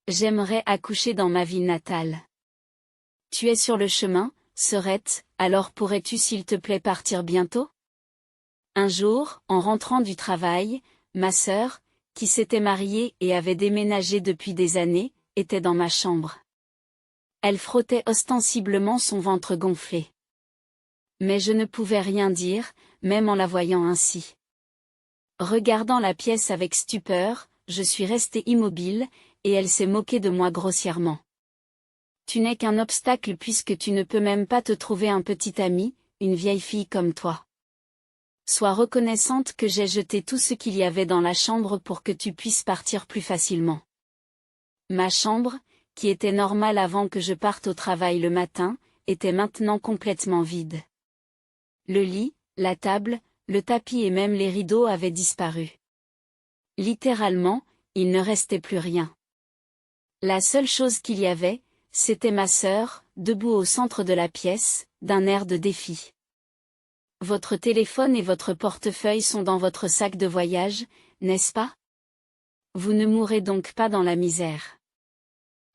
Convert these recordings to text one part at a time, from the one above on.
J'aimerais accoucher dans ma ville natale. Tu es sur le chemin, Serette, alors pourrais-tu s'il te plaît partir bientôt? Un jour, en rentrant du travail, ma sœur, qui s'était mariée et avait déménagé depuis des années, était dans ma chambre. Elle frottait ostensiblement son ventre gonflé. Mais je ne pouvais rien dire, même en la voyant ainsi. Regardant la pièce avec stupeur, je suis restée immobile, et elle s'est moquée de moi grossièrement. Tu n'es qu'un obstacle puisque tu ne peux même pas te trouver un petit ami, une vieille fille comme toi. Sois reconnaissante que j'ai jeté tout ce qu'il y avait dans la chambre pour que tu puisses partir plus facilement. Ma chambre, qui était normale avant que je parte au travail le matin, était maintenant complètement vide. Le lit, la table, le tapis et même les rideaux avaient disparu. Littéralement, il ne restait plus rien. La seule chose qu'il y avait, c'était ma sœur, debout au centre de la pièce, d'un air de défi. Votre téléphone et votre portefeuille sont dans votre sac de voyage, n'est-ce pas? Vous ne mourrez donc pas dans la misère.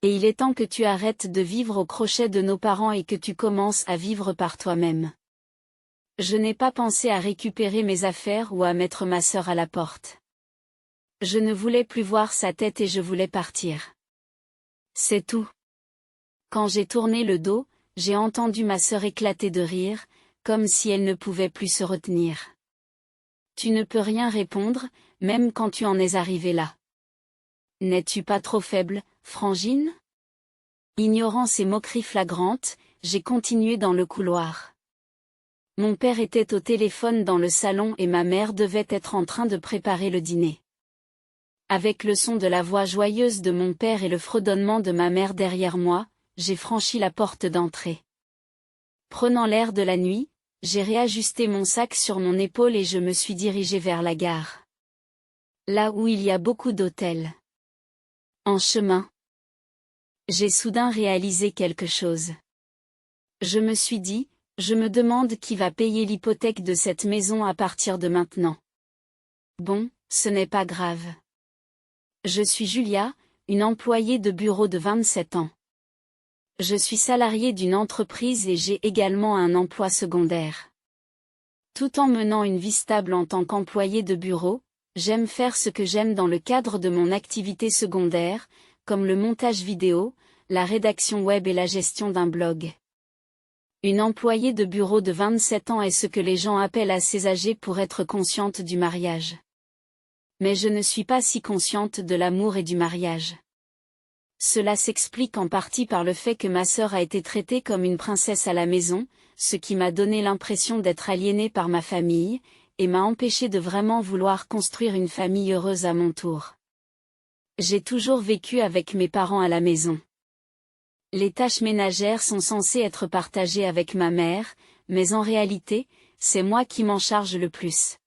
Et il est temps que tu arrêtes de vivre au crochet de nos parents et que tu commences à vivre par toi-même. Je n'ai pas pensé à récupérer mes affaires ou à mettre ma sœur à la porte. Je ne voulais plus voir sa tête et je voulais partir. C'est tout. Quand j'ai tourné le dos, j'ai entendu ma sœur éclater de rire, comme si elle ne pouvait plus se retenir. Tu ne peux rien répondre, même quand tu en es arrivé là. N'es-tu pas trop faible, Frangine? Ignorant ces moqueries flagrantes, j'ai continué dans le couloir. Mon père était au téléphone dans le salon et ma mère devait être en train de préparer le dîner. Avec le son de la voix joyeuse de mon père et le fredonnement de ma mère derrière moi, j'ai franchi la porte d'entrée. Prenant l'air de la nuit, j'ai réajusté mon sac sur mon épaule et je me suis dirigé vers la gare. Là où il y a beaucoup d'hôtels. En chemin, j'ai soudain réalisé quelque chose. Je me suis dit, je me demande qui va payer l'hypothèque de cette maison à partir de maintenant. Bon, ce n'est pas grave. Je suis Julia, une employée de bureau de 27 ans. Je suis salariée d'une entreprise et j'ai également un emploi secondaire. Tout en menant une vie stable en tant qu'employée de bureau, j'aime faire ce que j'aime dans le cadre de mon activité secondaire, comme le montage vidéo, la rédaction web et la gestion d'un blog. Une employée de bureau de 27 ans est ce que les gens appellent assez âgée pour être consciente du mariage. Mais je ne suis pas si consciente de l'amour et du mariage. Cela s'explique en partie par le fait que ma sœur a été traitée comme une princesse à la maison, ce qui m'a donné l'impression d'être aliénée par ma famille, et m'a empêché de vraiment vouloir construire une famille heureuse à mon tour. J'ai toujours vécu avec mes parents à la maison. Les tâches ménagères sont censées être partagées avec ma mère, mais en réalité, c'est moi qui m'en charge le plus.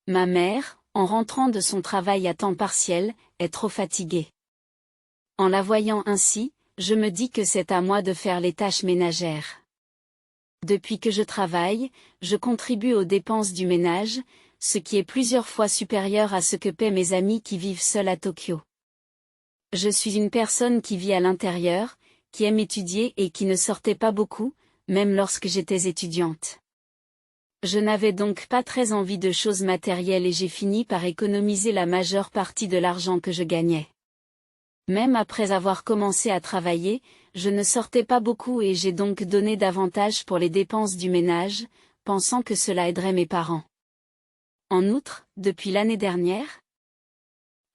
Ma mère, en rentrant de son travail à temps partiel, est trop fatiguée. En la voyant ainsi, je me dis que c'est à moi de faire les tâches ménagères. Depuis que je travaille, je contribue aux dépenses du ménage, ce qui est plusieurs fois supérieur à ce que paient mes amis qui vivent seuls à Tokyo. Je suis une personne qui vit à l'intérieur, qui aime étudier et qui ne sortait pas beaucoup, même lorsque j'étais étudiante. Je n'avais donc pas très envie de choses matérielles et j'ai fini par économiser la majeure partie de l'argent que je gagnais. Même après avoir commencé à travailler, je ne sortais pas beaucoup et j'ai donc donné davantage pour les dépenses du ménage, pensant que cela aiderait mes parents. En outre, depuis l'année dernière,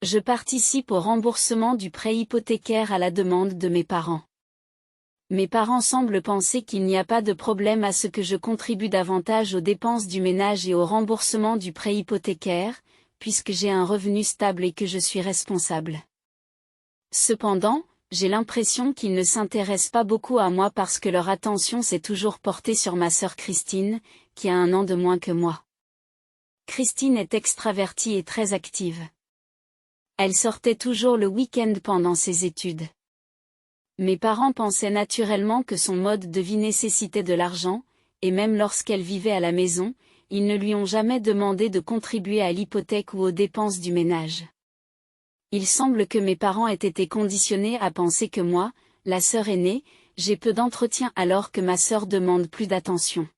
je participe au remboursement du prêt hypothécaire à la demande de mes parents. Mes parents semblent penser qu'il n'y a pas de problème à ce que je contribue davantage aux dépenses du ménage et au remboursement du prêt hypothécaire, puisque j'ai un revenu stable et que je suis responsable. Cependant, j'ai l'impression qu'ils ne s'intéressent pas beaucoup à moi parce que leur attention s'est toujours portée sur ma sœur Christine, qui a 1 an de moins que moi. Christine est extravertie et très active. Elle sortait toujours le week-end pendant ses études. Mes parents pensaient naturellement que son mode de vie nécessitait de l'argent, et même lorsqu'elle vivait à la maison, ils ne lui ont jamais demandé de contribuer à l'hypothèque ou aux dépenses du ménage. Il semble que mes parents aient été conditionnés à penser que moi, la sœur aînée, j'ai peu d'entretien alors que ma sœur demande plus d'attention.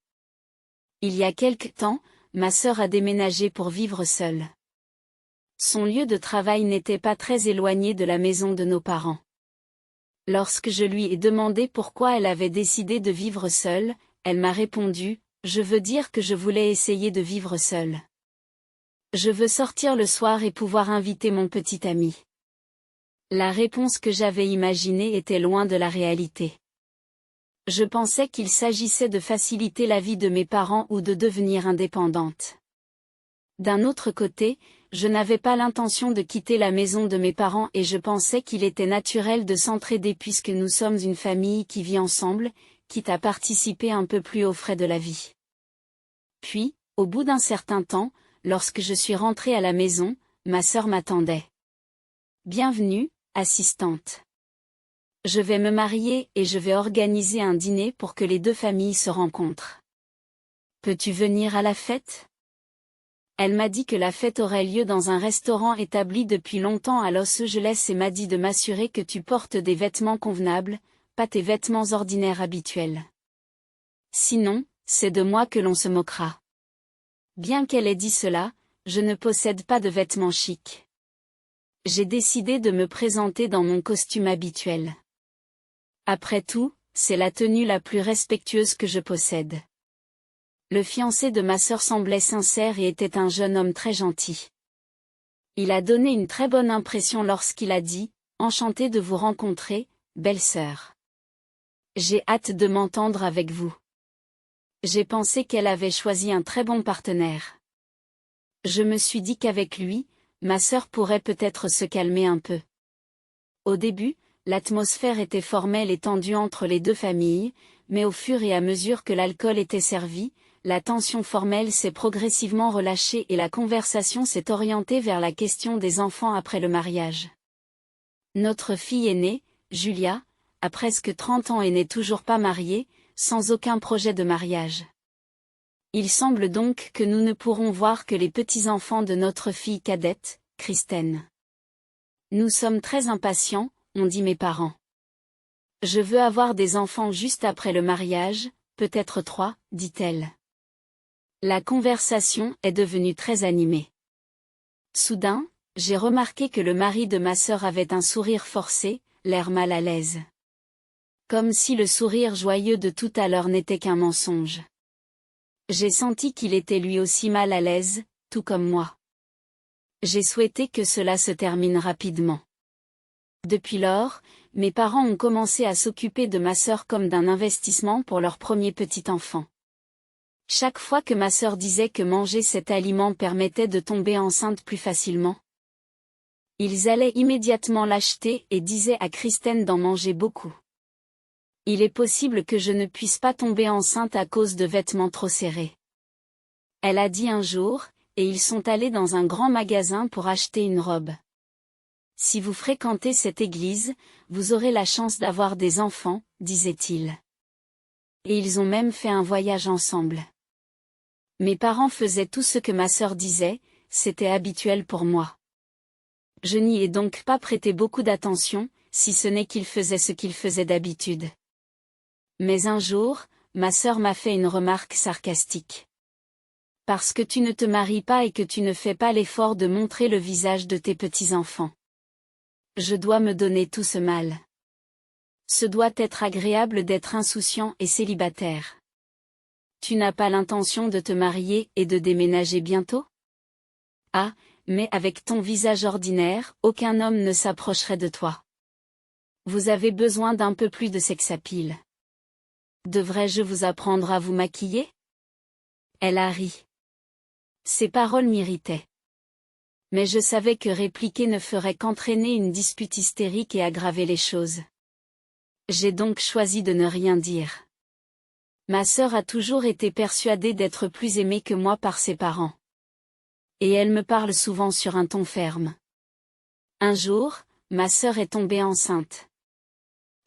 Il y a quelque temps, ma sœur a déménagé pour vivre seule. Son lieu de travail n'était pas très éloigné de la maison de nos parents. Lorsque je lui ai demandé pourquoi elle avait décidé de vivre seule, elle m'a répondu, « Je veux dire que je voulais essayer de vivre seule. Je veux sortir le soir et pouvoir inviter mon petit ami. » La réponse que j'avais imaginée était loin de la réalité. Je pensais qu'il s'agissait de faciliter la vie de mes parents ou de devenir indépendante. D'un autre côté, je n'avais pas l'intention de quitter la maison de mes parents et je pensais qu'il était naturel de s'entraider puisque nous sommes une famille qui vit ensemble, quitte à participer un peu plus aux frais de la vie. Puis, au bout d'un certain temps, lorsque je suis rentrée à la maison, ma sœur m'attendait. « Bienvenue, assistante. Je vais me marier et je vais organiser un dîner pour que les deux familles se rencontrent. Peux-tu venir à la fête ? » Elle m'a dit que la fête aurait lieu dans un restaurant établi depuis longtemps à Los Angeles et m'a dit de m'assurer que tu portes des vêtements convenables, pas tes vêtements ordinaires habituels. Sinon, c'est de moi que l'on se moquera. Bien qu'elle ait dit cela, je ne possède pas de vêtements chics. J'ai décidé de me présenter dans mon costume habituel. Après tout, c'est la tenue la plus respectueuse que je possède. Le fiancé de ma sœur semblait sincère et était un jeune homme très gentil. Il a donné une très bonne impression lorsqu'il a dit « Enchanté de vous rencontrer, belle-sœur. J'ai hâte de m'entendre avec vous. » J'ai pensé qu'elle avait choisi un très bon partenaire. Je me suis dit qu'avec lui, ma sœur pourrait peut-être se calmer un peu. Au début, l'atmosphère était formelle et tendue entre les deux familles, mais au fur et à mesure que l'alcool était servi, la tension formelle s'est progressivement relâchée et la conversation s'est orientée vers la question des enfants après le mariage. Notre fille aînée, Julia, a presque 30 ans et n'est toujours pas mariée, sans aucun projet de mariage. Il semble donc que nous ne pourrons voir que les petits-enfants de notre fille cadette, Kristen. Nous sommes très impatients, ont dit mes parents. Je veux avoir des enfants juste après le mariage, peut-être 3, dit-elle. La conversation est devenue très animée. Soudain, j'ai remarqué que le mari de ma sœur avait un sourire forcé, l'air mal à l'aise. Comme si le sourire joyeux de tout à l'heure n'était qu'un mensonge. J'ai senti qu'il était lui aussi mal à l'aise, tout comme moi. J'ai souhaité que cela se termine rapidement. Depuis lors, mes parents ont commencé à s'occuper de ma sœur comme d'un investissement pour leur premier petit enfant. Chaque fois que ma sœur disait que manger cet aliment permettait de tomber enceinte plus facilement, ils allaient immédiatement l'acheter et disaient à Kristen d'en manger beaucoup. Il est possible que je ne puisse pas tomber enceinte à cause de vêtements trop serrés. Elle a dit un jour, et ils sont allés dans un grand magasin pour acheter une robe. Si vous fréquentez cette église, vous aurez la chance d'avoir des enfants, disait-il. Et ils ont même fait un voyage ensemble. Mes parents faisaient tout ce que ma sœur disait, c'était habituel pour moi. Je n'y ai donc pas prêté beaucoup d'attention, si ce n'est qu'ils faisaient ce qu'ils faisaient d'habitude. Mais un jour, ma sœur m'a fait une remarque sarcastique. Parce que tu ne te maries pas et que tu ne fais pas l'effort de montrer le visage de tes petits-enfants. Je dois me donner tout ce mal. Ce doit être agréable d'être insouciant et célibataire. Tu n'as pas l'intention de te marier et de déménager bientôt ? Ah, mais avec ton visage ordinaire, aucun homme ne s'approcherait de toi. Vous avez besoin d'un peu plus de sex-appeal. Devrais-je vous apprendre à vous maquiller ? Elle a ri. Ces paroles m'irritaient. Mais je savais que répliquer ne ferait qu'entraîner une dispute hystérique et aggraver les choses. J'ai donc choisi de ne rien dire. Ma sœur a toujours été persuadée d'être plus aimée que moi par ses parents. Et elle me parle souvent sur un ton ferme. Un jour, ma sœur est tombée enceinte.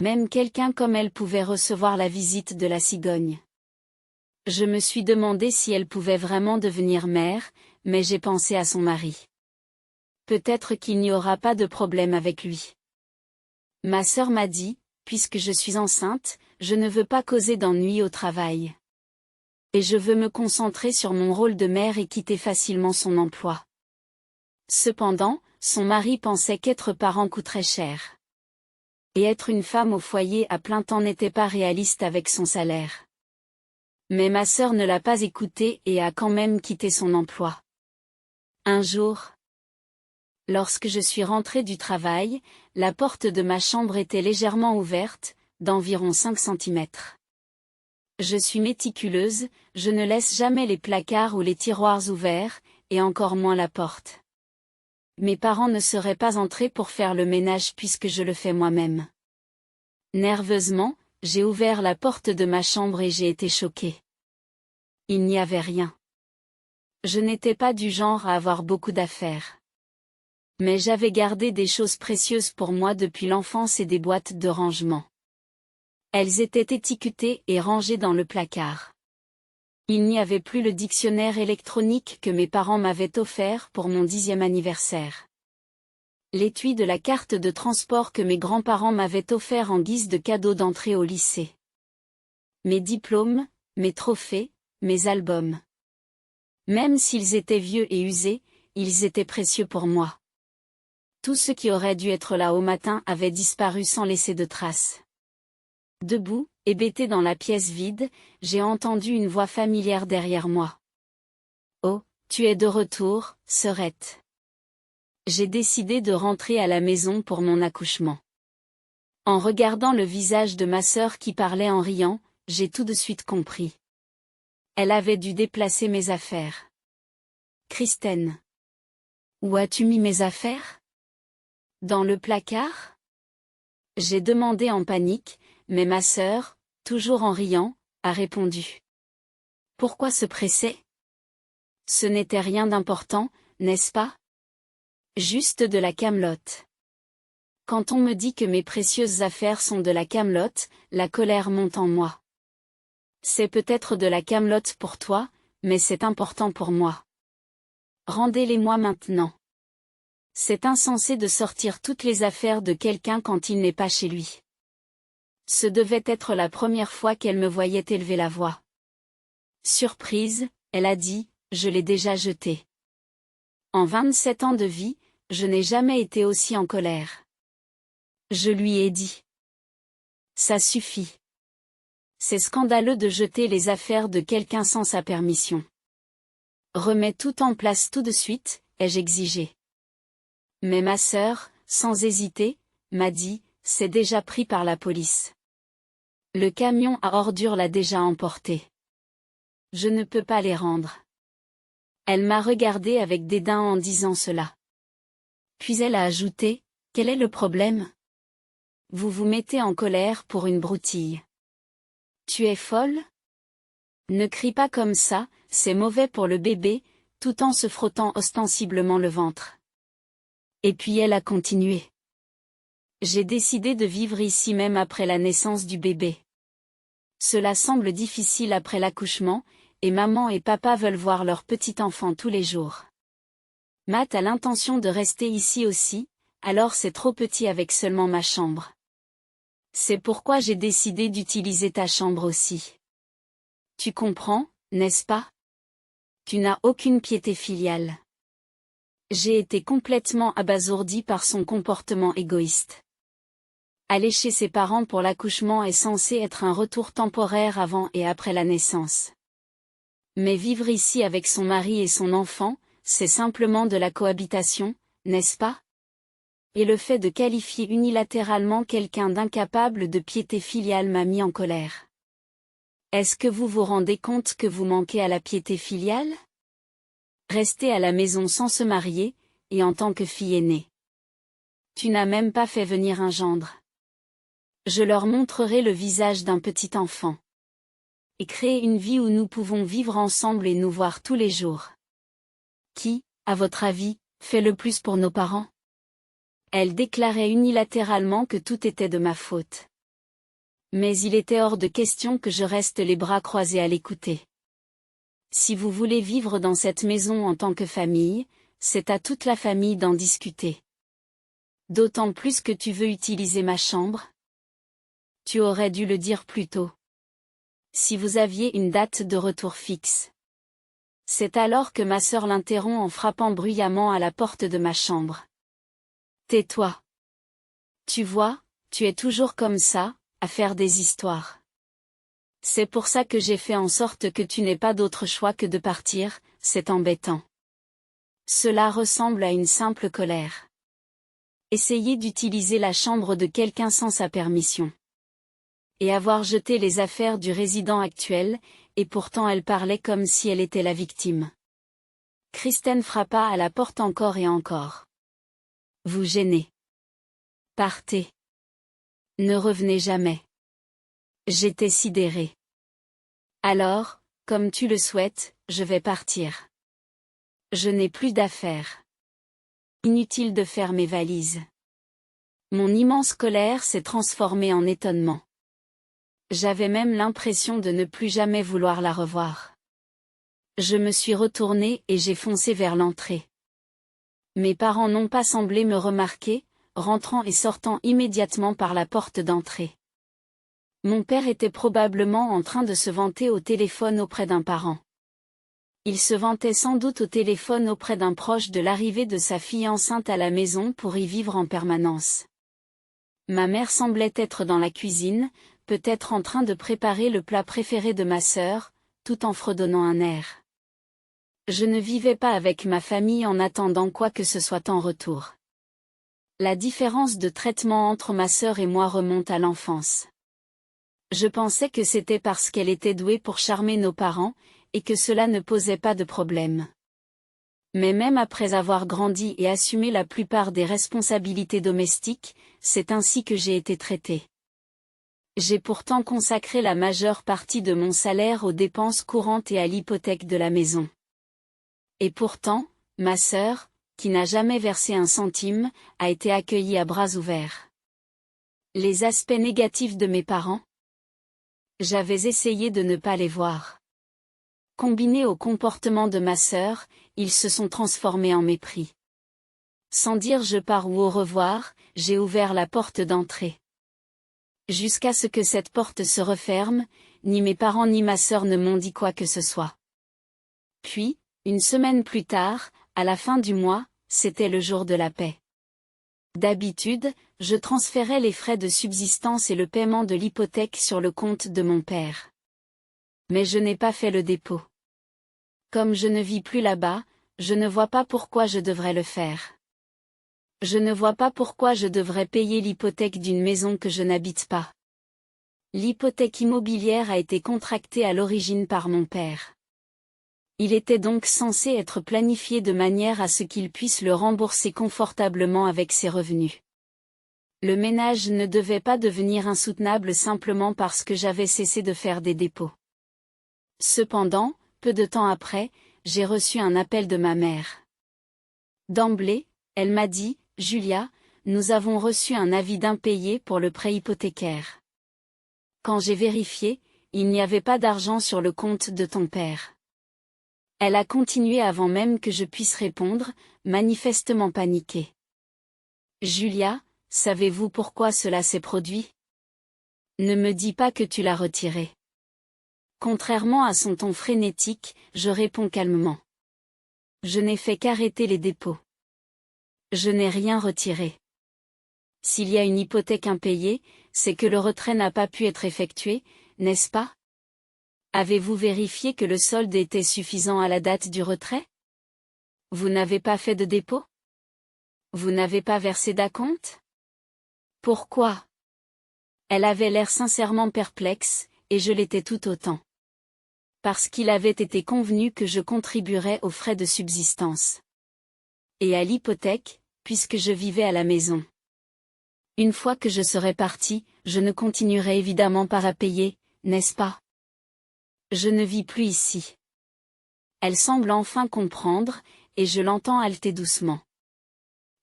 Même quelqu'un comme elle pouvait recevoir la visite de la cigogne. Je me suis demandé si elle pouvait vraiment devenir mère, mais j'ai pensé à son mari. Peut-être qu'il n'y aura pas de problème avec lui. Ma sœur m'a dit, puisque je suis enceinte, je ne veux pas causer d'ennui au travail. Et je veux me concentrer sur mon rôle de mère et quitter facilement son emploi. Cependant, son mari pensait qu'être parent coûterait cher. Et être une femme au foyer à plein temps n'était pas réaliste avec son salaire. Mais ma sœur ne l'a pas écouté et a quand même quitté son emploi. Un jour, lorsque je suis rentrée du travail, la porte de ma chambre était légèrement ouverte, d'environ 5 centimètres. Je suis méticuleuse, je ne laisse jamais les placards ou les tiroirs ouverts, et encore moins la porte. Mes parents ne seraient pas entrés pour faire le ménage puisque je le fais moi-même. Nerveusement, j'ai ouvert la porte de ma chambre et j'ai été choquée. Il n'y avait rien. Je n'étais pas du genre à avoir beaucoup d'affaires. Mais j'avais gardé des choses précieuses pour moi depuis l'enfance et des boîtes de rangement. Elles étaient étiquetées et rangées dans le placard. Il n'y avait plus le dictionnaire électronique que mes parents m'avaient offert pour mon 10e anniversaire. L'étui de la carte de transport que mes grands-parents m'avaient offert en guise de cadeau d'entrée au lycée. Mes diplômes, mes trophées, mes albums. Même s'ils étaient vieux et usés, ils étaient précieux pour moi. Tout ce qui aurait dû être là au matin avait disparu sans laisser de traces. Debout, hébété dans la pièce vide, j'ai entendu une voix familière derrière moi. « Oh, tu es de retour, sœurette. » J'ai décidé de rentrer à la maison pour mon accouchement. En regardant le visage de ma sœur qui parlait en riant, j'ai tout de suite compris. Elle avait dû déplacer mes affaires. « Kristen. Où as-tu mis mes affaires? Dans le placard? » J'ai demandé en panique, mais ma sœur, toujours en riant, a répondu. Pourquoi se presser? Ce n'était rien d'important, n'est-ce pas? Juste de la camelote. Quand on me dit que mes précieuses affaires sont de la camelote, la colère monte en moi. C'est peut-être de la camelote pour toi, mais c'est important pour moi. Rendez-les-moi maintenant. C'est insensé de sortir toutes les affaires de quelqu'un quand il n'est pas chez lui. Ce devait être la première fois qu'elle me voyait élever la voix. Surprise, elle a dit, je l'ai déjà jeté. En 27 ans de vie, je n'ai jamais été aussi en colère. Je lui ai dit. Ça suffit. C'est scandaleux de jeter les affaires de quelqu'un sans sa permission. Remets tout en place tout de suite, ai-je exigé. Mais ma sœur, sans hésiter, m'a dit, c'est déjà pris par la police. Le camion à ordures l'a déjà emporté. Je ne peux pas les rendre. Elle m'a regardé avec dédain en disant cela. Puis elle a ajouté, quel est le problème? Vous vous mettez en colère pour une broutille. Tu es folle? Ne crie pas comme ça, c'est mauvais pour le bébé, tout en se frottant ostensiblement le ventre. Et puis elle a continué. J'ai décidé de vivre ici même après la naissance du bébé. Cela semble difficile après l'accouchement, et maman et papa veulent voir leur petit enfant tous les jours. Matt a l'intention de rester ici aussi, alors c'est trop petit avec seulement ma chambre. C'est pourquoi j'ai décidé d'utiliser ta chambre aussi. Tu comprends, n'est-ce pas? Tu n'as aucune piété filiale. J'ai été complètement abasourdie par son comportement égoïste. Aller chez ses parents pour l'accouchement est censé être un retour temporaire avant et après la naissance. Mais vivre ici avec son mari et son enfant, c'est simplement de la cohabitation, n'est-ce pas? Et le fait de qualifier unilatéralement quelqu'un d'incapable de piété filiale m'a mis en colère. Est-ce que vous vous rendez compte que vous manquez à la piété filiale? Rester à la maison sans se marier, et en tant que fille aînée. Tu n'as même pas fait venir un gendre. Je leur montrerai le visage d'un petit enfant. Et créer une vie où nous pouvons vivre ensemble et nous voir tous les jours. Qui, à votre avis, fait le plus pour nos parents? Elle déclarait unilatéralement que tout était de ma faute. Mais il était hors de question que je reste les bras croisés à l'écouter. Si vous voulez vivre dans cette maison en tant que famille, c'est à toute la famille d'en discuter. D'autant plus que tu veux utiliser ma chambre. Tu aurais dû le dire plus tôt. Si vous aviez une date de retour fixe. C'est alors que ma sœur l'interrompt en frappant bruyamment à la porte de ma chambre. Tais-toi. Tu vois, tu es toujours comme ça, à faire des histoires. C'est pour ça que j'ai fait en sorte que tu n'aies pas d'autre choix que de partir, c'est embêtant. Cela ressemble à une simple colère. Essayer d'utiliser la chambre de quelqu'un sans sa permission. Et avoir jeté les affaires du résident actuel, et pourtant elle parlait comme si elle était la victime. Kristen frappa à la porte encore et encore. Vous gênez. Partez. Ne revenez jamais. J'étais sidérée. Alors, comme tu le souhaites, je vais partir. Je n'ai plus d'affaires. Inutile de faire mes valises. Mon immense colère s'est transformée en étonnement. J'avais même l'impression de ne plus jamais vouloir la revoir. Je me suis retournée et j'ai foncé vers l'entrée. Mes parents n'ont pas semblé me remarquer, rentrant et sortant immédiatement par la porte d'entrée. Mon père était probablement en train de se vanter au téléphone auprès d'un parent. Il se vantait sans doute au téléphone auprès d'un proche de l'arrivée de sa fille enceinte à la maison pour y vivre en permanence. Ma mère semblait être dans la cuisine, peut-être en train de préparer le plat préféré de ma sœur, tout en fredonnant un air. Je ne vivais pas avec ma famille en attendant quoi que ce soit en retour. La différence de traitement entre ma sœur et moi remonte à l'enfance. Je pensais que c'était parce qu'elle était douée pour charmer nos parents, et que cela ne posait pas de problème. Mais même après avoir grandi et assumé la plupart des responsabilités domestiques, c'est ainsi que j'ai été traitée. J'ai pourtant consacré la majeure partie de mon salaire aux dépenses courantes et à l'hypothèque de la maison. Et pourtant, ma sœur, qui n'a jamais versé un centime, a été accueillie à bras ouverts. Les aspects négatifs de mes parents? J'avais essayé de ne pas les voir. Combinés au comportement de ma sœur, ils se sont transformés en mépris. Sans dire je pars ou au revoir, j'ai ouvert la porte d'entrée. Jusqu'à ce que cette porte se referme, ni mes parents ni ma sœur ne m'ont dit quoi que ce soit. Puis, une semaine plus tard, à la fin du mois, c'était le jour de la paie. D'habitude, je transférais les frais de subsistance et le paiement de l'hypothèque sur le compte de mon père. Mais je n'ai pas fait le dépôt. Comme je ne vis plus là-bas, je ne vois pas pourquoi je devrais le faire. Je ne vois pas pourquoi je devrais payer l'hypothèque d'une maison que je n'habite pas. L'hypothèque immobilière a été contractée à l'origine par mon père. Il était donc censé être planifié de manière à ce qu'il puisse le rembourser confortablement avec ses revenus. Le ménage ne devait pas devenir insoutenable simplement parce que j'avais cessé de faire des dépôts. Cependant, peu de temps après, j'ai reçu un appel de ma mère. D'emblée, elle m'a dit, « Julia, nous avons reçu un avis d'impayé pour le prêt hypothécaire. » Quand j'ai vérifié, il n'y avait pas d'argent sur le compte de ton père. Elle a continué avant même que je puisse répondre, manifestement paniquée. « Julia, savez-vous pourquoi cela s'est produit? Ne me dis pas que tu l'as retiré. » Contrairement à son ton frénétique, je réponds calmement. Je n'ai fait qu'arrêter les dépôts. Je n'ai rien retiré. S'il y a une hypothèque impayée, c'est que le retrait n'a pas pu être effectué, n'est-ce pas? Avez-vous vérifié que le solde était suffisant à la date du retrait? Vous n'avez pas fait de dépôt? Vous n'avez pas versé d'acompte? Pourquoi? Elle avait l'air sincèrement perplexe, et je l'étais tout autant. Parce qu'il avait été convenu que je contribuerais aux frais de subsistance. Et à l'hypothèque, puisque je vivais à la maison. Une fois que je serais partie, je ne continuerai évidemment pas à payer, n'est-ce pas? Je ne vis plus ici. Elle semble enfin comprendre, et je l'entends haleter doucement.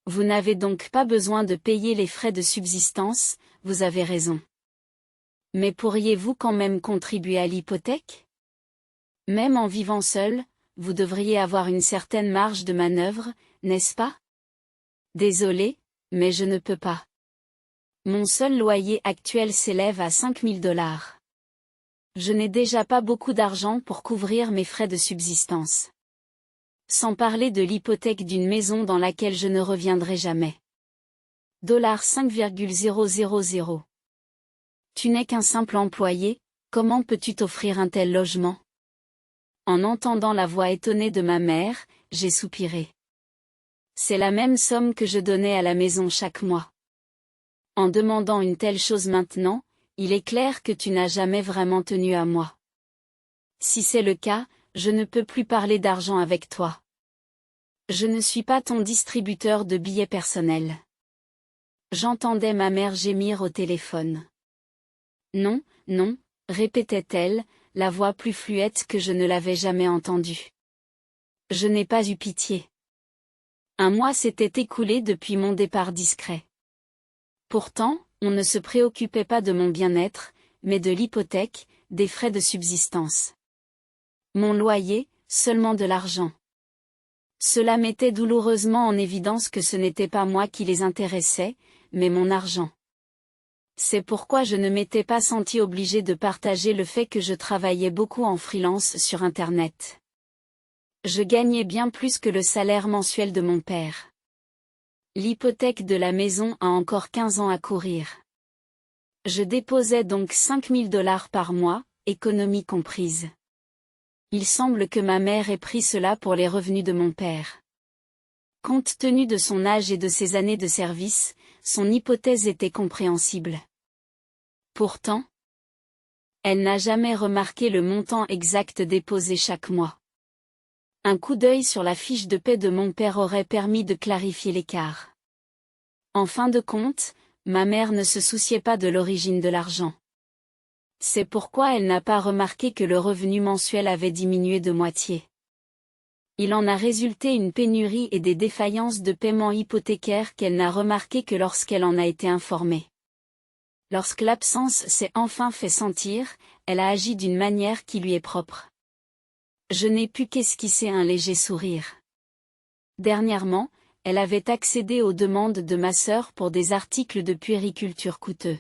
Vous n'avez donc pas besoin de payer les frais de subsistance, vous avez raison. Mais pourriez-vous quand même contribuer à l'hypothèque? Même en vivant seul, vous devriez avoir une certaine marge de manœuvre, n'est-ce pas? Désolé, mais je ne peux pas. Mon seul loyer actuel s'élève à $5 000. Je n'ai déjà pas beaucoup d'argent pour couvrir mes frais de subsistance. Sans parler de l'hypothèque d'une maison dans laquelle je ne reviendrai jamais. 5,000. Tu n'es qu'un simple employé, comment peux-tu t'offrir un tel logement? En entendant la voix étonnée de ma mère, j'ai soupiré. C'est la même somme que je donnais à la maison chaque mois. En demandant une telle chose maintenant, il est clair que tu n'as jamais vraiment tenu à moi. Si c'est le cas, je ne peux plus parler d'argent avec toi. Je ne suis pas ton distributeur de billets personnels. J'entendais ma mère gémir au téléphone. Non, non, répétait-elle, la voix plus fluette que je ne l'avais jamais entendue. Je n'ai pas eu pitié. Un mois s'était écoulé depuis mon départ discret. Pourtant, on ne se préoccupait pas de mon bien-être, mais de l'hypothèque, des frais de subsistance. Mon loyer, seulement de l'argent. Cela mettait douloureusement en évidence que ce n'était pas moi qui les intéressais, mais mon argent. C'est pourquoi je ne m'étais pas senti obligé de partager le fait que je travaillais beaucoup en freelance sur Internet. Je gagnais bien plus que le salaire mensuel de mon père. L'hypothèque de la maison a encore 15 ans à courir. Je déposais donc $5 000 par mois, économie comprise. Il semble que ma mère ait pris cela pour les revenus de mon père. Compte tenu de son âge et de ses années de service, son hypothèse était compréhensible. Pourtant, elle n'a jamais remarqué le montant exact déposé chaque mois. Un coup d'œil sur la fiche de paie de mon père aurait permis de clarifier l'écart. En fin de compte, ma mère ne se souciait pas de l'origine de l'argent. C'est pourquoi elle n'a pas remarqué que le revenu mensuel avait diminué de moitié. Il en a résulté une pénurie et des défaillances de paiement hypothécaire qu'elle n'a remarqué que lorsqu'elle en a été informée. Lorsque l'absence s'est enfin fait sentir, elle a agi d'une manière qui lui est propre. Je n'ai pu qu'esquisser un léger sourire. Dernièrement, elle avait accédé aux demandes de ma sœur pour des articles de puériculture coûteux.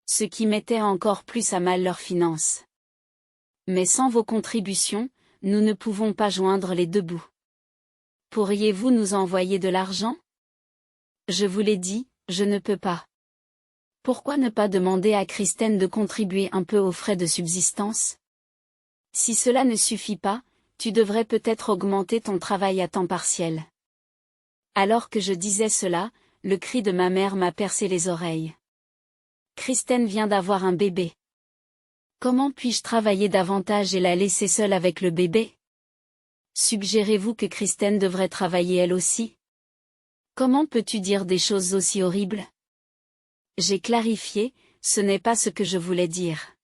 Ce qui mettait encore plus à mal leurs finances. Mais sans vos contributions, nous ne pouvons pas joindre les deux bouts. Pourriez-vous nous envoyer de l'argent? Je vous l'ai dit, je ne peux pas. Pourquoi ne pas demander à Kristen de contribuer un peu aux frais de subsistance? Si cela ne suffit pas, tu devrais peut-être augmenter ton travail à temps partiel. Alors que je disais cela, le cri de ma mère m'a percé les oreilles. Kristen vient d'avoir un bébé. Comment puis-je travailler davantage et la laisser seule avec le bébé? Suggérez-vous que Kristen devrait travailler elle aussi? Comment peux-tu dire des choses aussi horribles? J'ai clarifié, ce n'est pas ce que je voulais dire.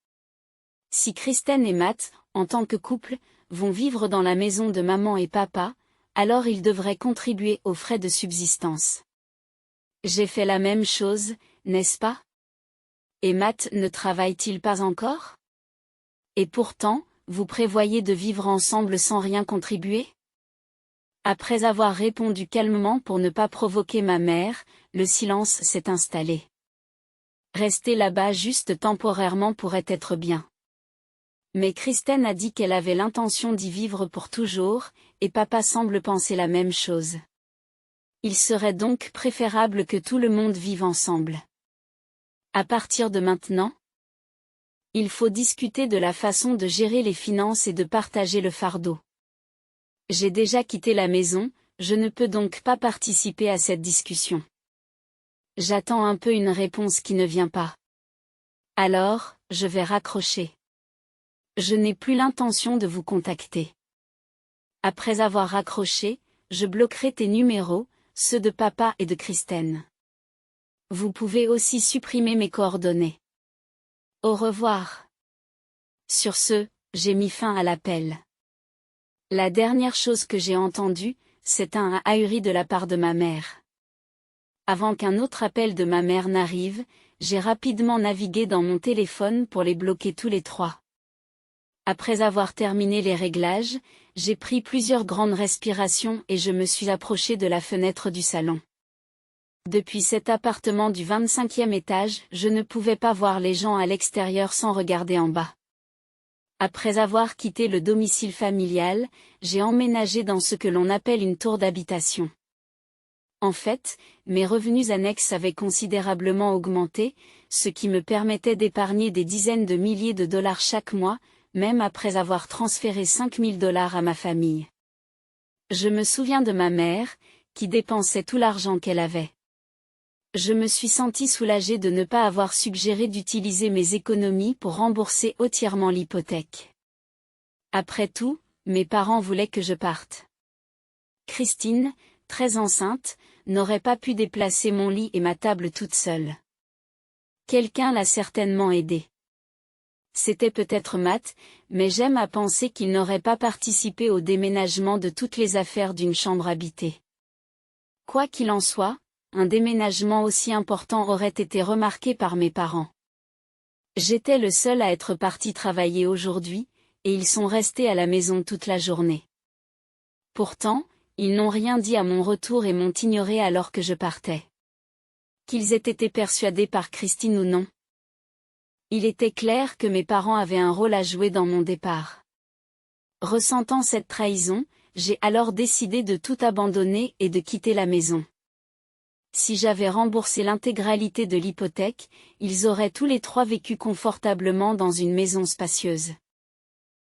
Si Kristen et Matt, en tant que couple, vont vivre dans la maison de maman et papa, alors ils devraient contribuer aux frais de subsistance. J'ai fait la même chose, n'est-ce pas? Et Matt ne travaille-t-il pas encore? Et pourtant, vous prévoyez de vivre ensemble sans rien contribuer? Après avoir répondu calmement pour ne pas provoquer ma mère, le silence s'est installé. Rester là-bas juste temporairement pourrait être bien. Mais Kristen a dit qu'elle avait l'intention d'y vivre pour toujours, et papa semble penser la même chose. Il serait donc préférable que tout le monde vive ensemble. À partir de maintenant, il faut discuter de la façon de gérer les finances et de partager le fardeau. J'ai déjà quitté la maison, je ne peux donc pas participer à cette discussion. J'attends un peu une réponse qui ne vient pas. Alors, je vais raccrocher. Je n'ai plus l'intention de vous contacter. Après avoir raccroché, je bloquerai tes numéros, ceux de papa et de Kristen. Vous pouvez aussi supprimer mes coordonnées. Au revoir. Sur ce, j'ai mis fin à l'appel. La dernière chose que j'ai entendue, c'est un ahuri de la part de ma mère. Avant qu'un autre appel de ma mère n'arrive, j'ai rapidement navigué dans mon téléphone pour les bloquer tous les trois. Après avoir terminé les réglages, j'ai pris plusieurs grandes respirations et je me suis approché de la fenêtre du salon. Depuis cet appartement du 25e étage, je ne pouvais pas voir les gens à l'extérieur sans regarder en bas. Après avoir quitté le domicile familial, j'ai emménagé dans ce que l'on appelle une tour d'habitation. En fait, mes revenus annexes avaient considérablement augmenté, ce qui me permettait d'épargner des dizaines de milliers de dollars chaque mois, même après avoir transféré $5 000 à ma famille. Je me souviens de ma mère, qui dépensait tout l'argent qu'elle avait. Je me suis senti soulagé de ne pas avoir suggéré d'utiliser mes économies pour rembourser entièrement l'hypothèque. Après tout, mes parents voulaient que je parte. Christine, très enceinte, n'aurait pas pu déplacer mon lit et ma table toute seule. Quelqu'un l'a certainement aidée. C'était peut-être Matt, mais j'aime à penser qu'il n'aurait pas participé au déménagement de toutes les affaires d'une chambre habitée. Quoi qu'il en soit, un déménagement aussi important aurait été remarqué par mes parents. J'étais le seul à être parti travailler aujourd'hui, et ils sont restés à la maison toute la journée. Pourtant, ils n'ont rien dit à mon retour et m'ont ignoré alors que je partais. Qu'ils aient été persuadés par Christine ou non. Il était clair que mes parents avaient un rôle à jouer dans mon départ. Ressentant cette trahison, j'ai alors décidé de tout abandonner et de quitter la maison. Si j'avais remboursé l'intégralité de l'hypothèque, ils auraient tous les trois vécu confortablement dans une maison spacieuse.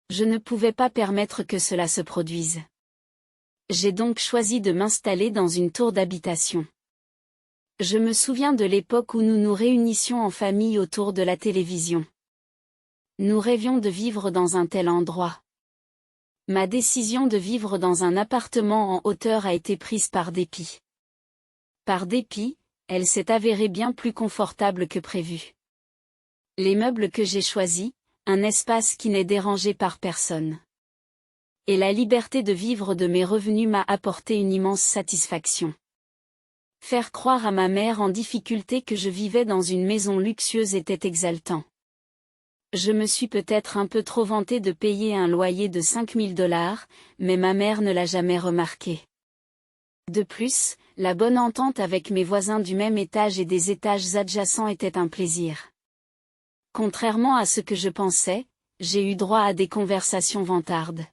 Je ne pouvais pas permettre que cela se produise. J'ai donc choisi de m'installer dans une tour d'habitation. Je me souviens de l'époque où nous nous réunissions en famille autour de la télévision. Nous rêvions de vivre dans un tel endroit. Ma décision de vivre dans un appartement en hauteur a été prise par dépit. Par dépit, elle s'est avérée bien plus confortable que prévu. Les meubles que j'ai choisis, un espace qui n'est dérangé par personne. Et la liberté de vivre de mes revenus m'a apporté une immense satisfaction. Faire croire à ma mère en difficulté que je vivais dans une maison luxueuse était exaltant. Je me suis peut-être un peu trop vanté de payer un loyer de $5 000, mais ma mère ne l'a jamais remarqué. De plus, la bonne entente avec mes voisins du même étage et des étages adjacents était un plaisir. Contrairement à ce que je pensais, j'ai eu droit à des conversations vantardes.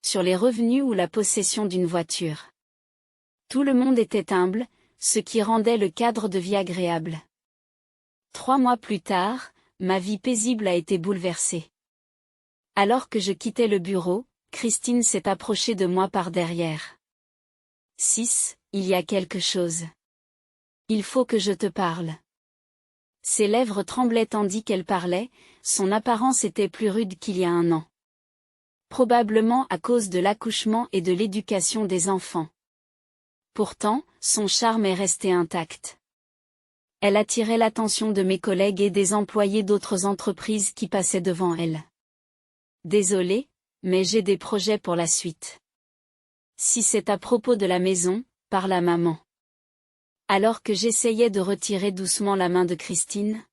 Sur les revenus ou la possession d'une voiture. Tout le monde était humble, ce qui rendait le cadre de vie agréable. 3 mois plus tard, ma vie paisible a été bouleversée. Alors que je quittais le bureau, Christine s'est approchée de moi par derrière. 6, il y a quelque chose. Il faut que je te parle. Ses lèvres tremblaient tandis qu'elle parlait, son apparence était plus rude qu'il y a un an. Probablement à cause de l'accouchement et de l'éducation des enfants. Pourtant, son charme est resté intact. Elle attirait l'attention de mes collègues et des employés d'autres entreprises qui passaient devant elle. Désolée, mais j'ai des projets pour la suite. Si c'est à propos de la maison, parla maman. Alors que j'essayais de retirer doucement la main de Christine,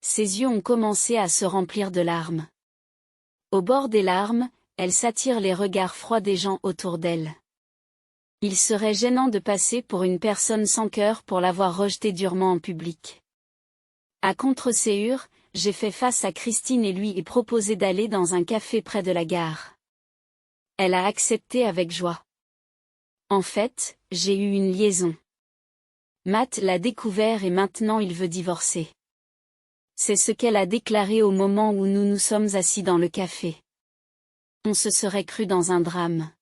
ses yeux ont commencé à se remplir de larmes. Au bord des larmes, elle s'attire les regards froids des gens autour d'elle. Il serait gênant de passer pour une personne sans cœur pour l'avoir rejetée durement en public. À contre-séhure, j'ai fait face à Christine et lui ai proposé d'aller dans un café près de la gare. Elle a accepté avec joie. En fait, j'ai eu une liaison. Matt l'a découvert et maintenant il veut divorcer. C'est ce qu'elle a déclaré au moment où nous nous sommes assis dans le café. On se serait cru dans un drame.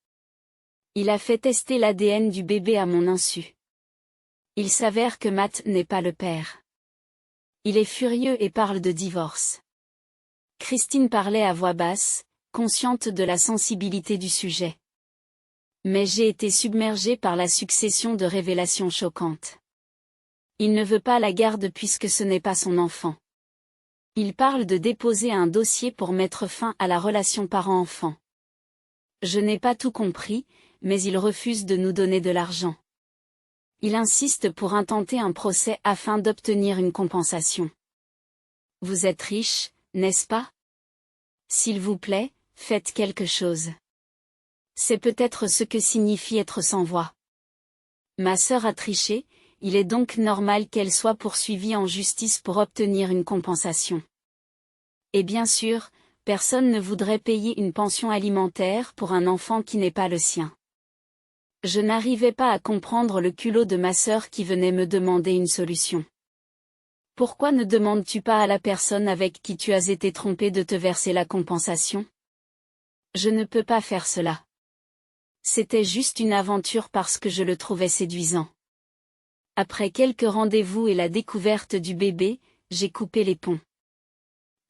Il a fait tester l'ADN du bébé à mon insu. Il s'avère que Matt n'est pas le père. Il est furieux et parle de divorce. Christine parlait à voix basse, consciente de la sensibilité du sujet. Mais j'ai été submergée par la succession de révélations choquantes. Il ne veut pas la garde puisque ce n'est pas son enfant. Il parle de déposer un dossier pour mettre fin à la relation parent-enfant. Je n'ai pas tout compris, mais il refuse de nous donner de l'argent. Il insiste pour intenter un procès afin d'obtenir une compensation. Vous êtes riche, n'est-ce pas? S'il vous plaît, faites quelque chose. C'est peut-être ce que signifie être sans voix. Ma sœur a triché, il est donc normal qu'elle soit poursuivie en justice pour obtenir une compensation. Et bien sûr, personne ne voudrait payer une pension alimentaire pour un enfant qui n'est pas le sien. Je n'arrivais pas à comprendre le culot de ma sœur qui venait me demander une solution. Pourquoi ne demandes-tu pas à la personne avec qui tu as été trompé de te verser la compensation? Je ne peux pas faire cela. C'était juste une aventure parce que je le trouvais séduisant. Après quelques rendez-vous et la découverte du bébé, j'ai coupé les ponts.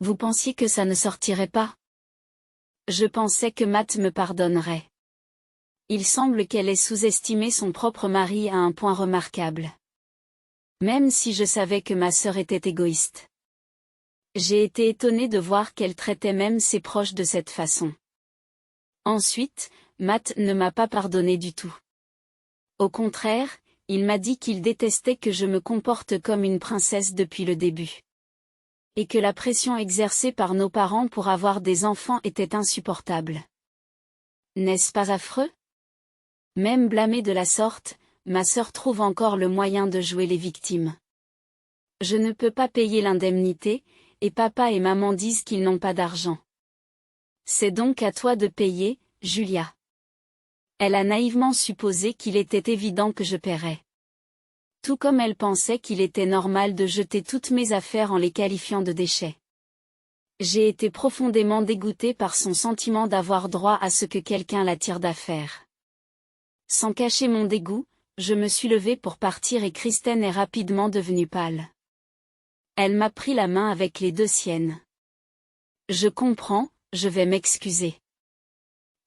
Vous pensiez que ça ne sortirait pas? Je pensais que Matt me pardonnerait. Il semble qu'elle ait sous-estimé son propre mari à un point remarquable. Même si je savais que ma sœur était égoïste. J'ai été étonnée de voir qu'elle traitait même ses proches de cette façon. Ensuite, Matt ne m'a pas pardonné du tout. Au contraire, il m'a dit qu'il détestait que je me comporte comme une princesse depuis le début. Et que la pression exercée par nos parents pour avoir des enfants était insupportable. N'est-ce pas affreux? Même blâmée de la sorte, ma sœur trouve encore le moyen de jouer les victimes. Je ne peux pas payer l'indemnité, et papa et maman disent qu'ils n'ont pas d'argent. C'est donc à toi de payer, Julia. Elle a naïvement supposé qu'il était évident que je paierais. Tout comme elle pensait qu'il était normal de jeter toutes mes affaires en les qualifiant de déchets. J'ai été profondément dégoûtée par son sentiment d'avoir droit à ce que quelqu'un la tire d'affaire. Sans cacher mon dégoût, je me suis levée pour partir et Kristen est rapidement devenue pâle. Elle m'a pris la main avec les deux siennes. Je comprends, je vais m'excuser.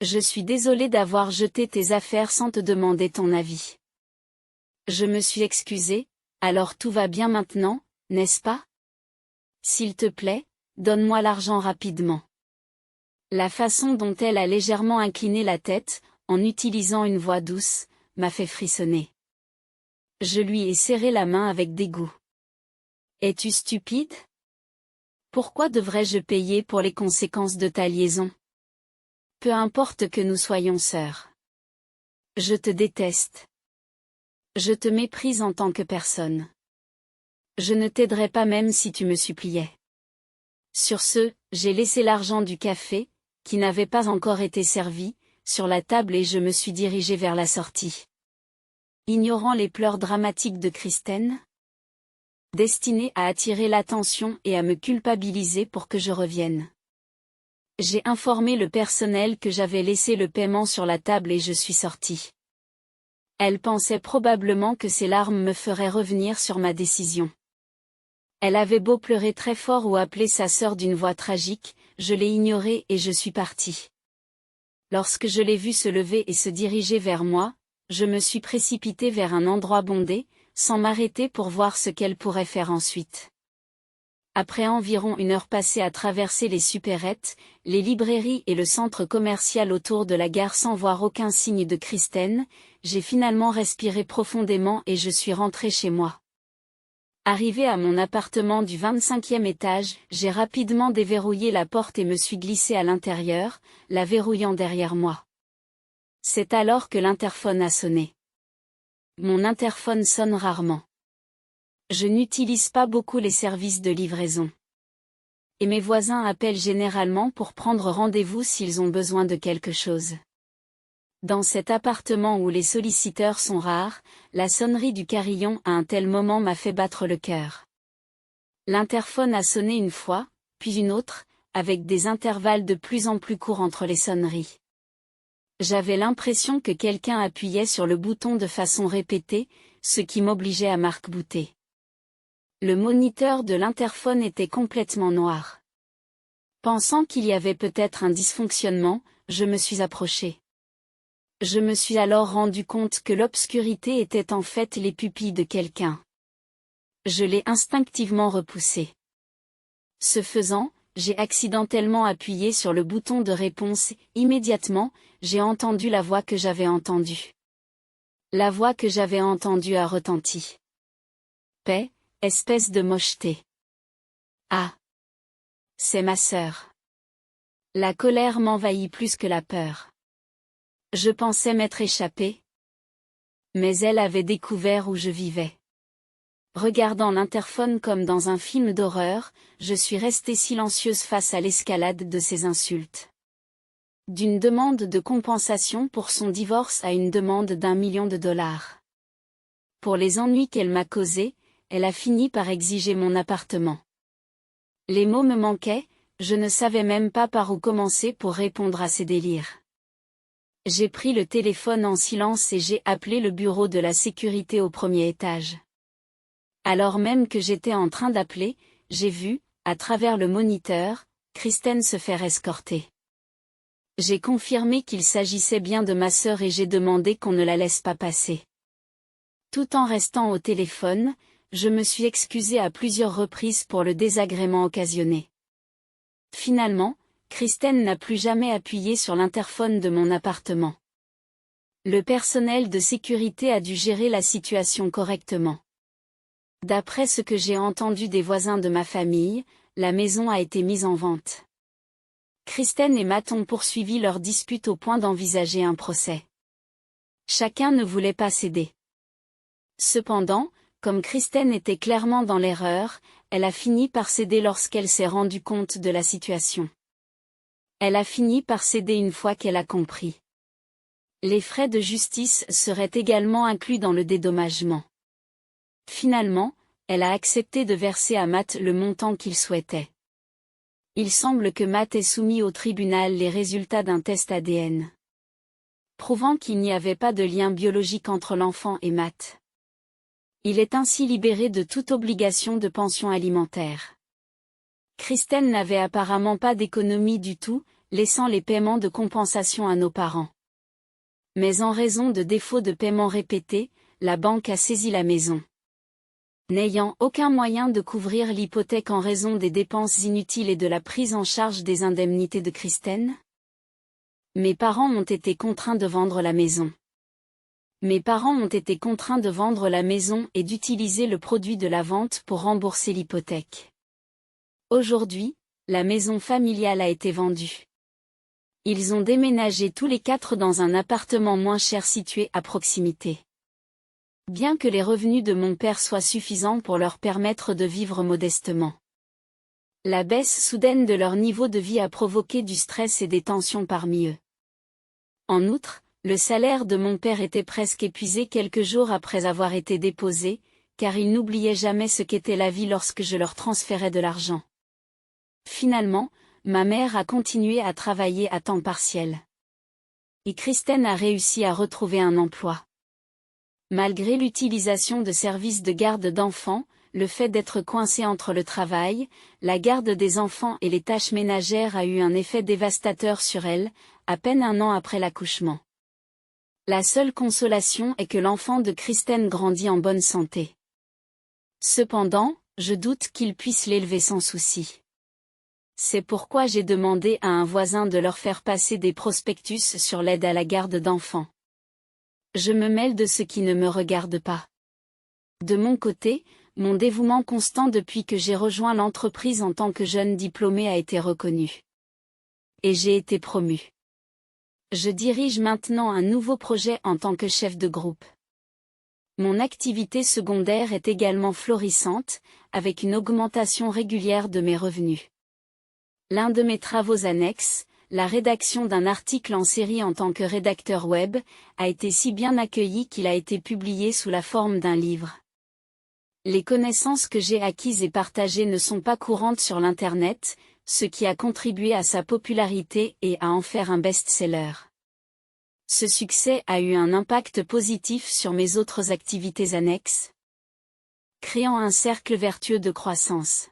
Je suis désolée d'avoir jeté tes affaires sans te demander ton avis. Je me suis excusée, alors tout va bien maintenant, n'est-ce pas? S'il te plaît, donne-moi l'argent rapidement. La façon dont elle a légèrement incliné la tête, en utilisant une voix douce, m'a fait frissonner. Je lui ai serré la main avec dégoût. Es-tu stupide? Pourquoi devrais-je payer pour les conséquences de ta liaison? Peu importe que nous soyons sœurs. Je te déteste. Je te méprise en tant que personne. Je ne t'aiderais pas même si tu me suppliais. Sur ce, j'ai laissé l'argent du café, qui n'avait pas encore été servi, sur la table et je me suis dirigée vers la sortie. Ignorant les pleurs dramatiques de Kristen, destinés à attirer l'attention et à me culpabiliser pour que je revienne. J'ai informé le personnel que j'avais laissé le paiement sur la table et je suis sortie. Elle pensait probablement que ses larmes me feraient revenir sur ma décision. Elle avait beau pleurer très fort ou appeler sa sœur d'une voix tragique, je l'ai ignorée et je suis partie. Lorsque je l'ai vue se lever et se diriger vers moi, je me suis précipitée vers un endroit bondé, sans m'arrêter pour voir ce qu'elle pourrait faire ensuite. Après environ une heure passée à traverser les supérettes, les librairies et le centre commercial autour de la gare sans voir aucun signe de Kristen, j'ai finalement respiré profondément et je suis rentrée chez moi. Arrivée à mon appartement du 25e étage, j'ai rapidement déverrouillé la porte et me suis glissée à l'intérieur, la verrouillant derrière moi. C'est alors que l'interphone a sonné. Mon interphone sonne rarement. Je n'utilise pas beaucoup les services de livraison. Et mes voisins appellent généralement pour prendre rendez-vous s'ils ont besoin de quelque chose. Dans cet appartement où les solliciteurs sont rares, la sonnerie du carillon à un tel moment m'a fait battre le cœur. L'interphone a sonné une fois, puis une autre, avec des intervalles de plus en plus courts entre les sonneries. J'avais l'impression que quelqu'un appuyait sur le bouton de façon répétée, ce qui m'obligeait à m'arc-bouter. Le moniteur de l'interphone était complètement noir. Pensant qu'il y avait peut-être un dysfonctionnement, je me suis approchée. Je me suis alors rendu compte que l'obscurité était en fait les pupilles de quelqu'un. Je l'ai instinctivement repoussé. Ce faisant, j'ai accidentellement appuyé sur le bouton de réponse et, immédiatement, j'ai entendu la voix que j'avais entendue. La voix que j'avais entendue a retenti. Paix, espèce de mocheté. Ah! C'est ma sœur. La colère m'envahit plus que la peur. Je pensais m'être échappée. Mais elle avait découvert où je vivais. Regardant l'interphone comme dans un film d'horreur, je suis restée silencieuse face à l'escalade de ses insultes. D'une demande de compensation pour son divorce à une demande d'1 million de dollars. Pour les ennuis qu'elle m'a causés, elle a fini par exiger mon appartement. Les mots me manquaient, je ne savais même pas par où commencer pour répondre à ses délires. J'ai pris le téléphone en silence et j'ai appelé le bureau de la sécurité au premier étage. Alors même que j'étais en train d'appeler, j'ai vu, à travers le moniteur, Kristen se faire escorter. J'ai confirmé qu'il s'agissait bien de ma sœur et j'ai demandé qu'on ne la laisse pas passer. Tout en restant au téléphone, je me suis excusée à plusieurs reprises pour le désagrément occasionné. Finalement, Kristen n'a plus jamais appuyé sur l'interphone de mon appartement. Le personnel de sécurité a dû gérer la situation correctement. D'après ce que j'ai entendu des voisins de ma famille, la maison a été mise en vente. Kristen et Matt ont poursuivi leur dispute au point d'envisager un procès. Chacun ne voulait pas céder. Cependant, comme Kristen était clairement dans l'erreur, elle a fini par céder lorsqu'elle s'est rendue compte de la situation. Elle a fini par céder une fois qu'elle a compris. Les frais de justice seraient également inclus dans le dédommagement. Finalement, elle a accepté de verser à Matt le montant qu'il souhaitait. Il semble que Matt ait soumis au tribunal les résultats d'un test ADN, prouvant qu'il n'y avait pas de lien biologique entre l'enfant et Matt. Il est ainsi libéré de toute obligation de pension alimentaire. Kristen n'avait apparemment pas d'économie du tout, laissant les paiements de compensation à nos parents. Mais en raison de défauts de paiement répétés, la banque a saisi la maison. N'ayant aucun moyen de couvrir l'hypothèque en raison des dépenses inutiles et de la prise en charge des indemnités de Kristen, mes parents ont été contraints de vendre la maison. Mes parents ont été contraints de vendre la maison et d'utiliser le produit de la vente pour rembourser l'hypothèque. Aujourd'hui, la maison familiale a été vendue. Ils ont déménagé tous les 4 dans un appartement moins cher situé à proximité. Bien que les revenus de mon père soient suffisants pour leur permettre de vivre modestement. La baisse soudaine de leur niveau de vie a provoqué du stress et des tensions parmi eux. En outre, le salaire de mon père était presque épuisé quelques jours après avoir été déposé, car il n'oubliait jamais ce qu'était la vie lorsque je leur transférais de l'argent. Finalement, ma mère a continué à travailler à temps partiel. Et Kristen a réussi à retrouver un emploi. Malgré l'utilisation de services de garde d'enfants, le fait d'être coincé entre le travail, la garde des enfants et les tâches ménagères a eu un effet dévastateur sur elle, à peine 1 an après l'accouchement. La seule consolation est que l'enfant de Kristen grandit en bonne santé. Cependant, je doute qu'il puisse l'élever sans souci. C'est pourquoi j'ai demandé à un voisin de leur faire passer des prospectus sur l'aide à la garde d'enfants. Je me mêle de ce qui ne me regarde pas. De mon côté, mon dévouement constant depuis que j'ai rejoint l'entreprise en tant que jeune diplômé a été reconnu. Et j'ai été promu. Je dirige maintenant un nouveau projet en tant que chef de groupe. Mon activité secondaire est également florissante, avec une augmentation régulière de mes revenus. L'un de mes travaux annexes, la rédaction d'un article en série en tant que rédacteur web, a été si bien accueilli qu'il a été publié sous la forme d'un livre. Les connaissances que j'ai acquises et partagées ne sont pas courantes sur l'Internet, ce qui a contribué à sa popularité et à en faire un best-seller. Ce succès a eu un impact positif sur mes autres activités annexes, créant un cercle vertueux de croissance.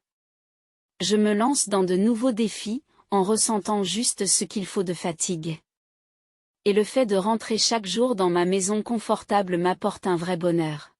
Je me lance dans de nouveaux défis, en ressentant juste ce qu'il faut de fatigue. Et le fait de rentrer chaque jour dans ma maison confortable m'apporte un vrai bonheur.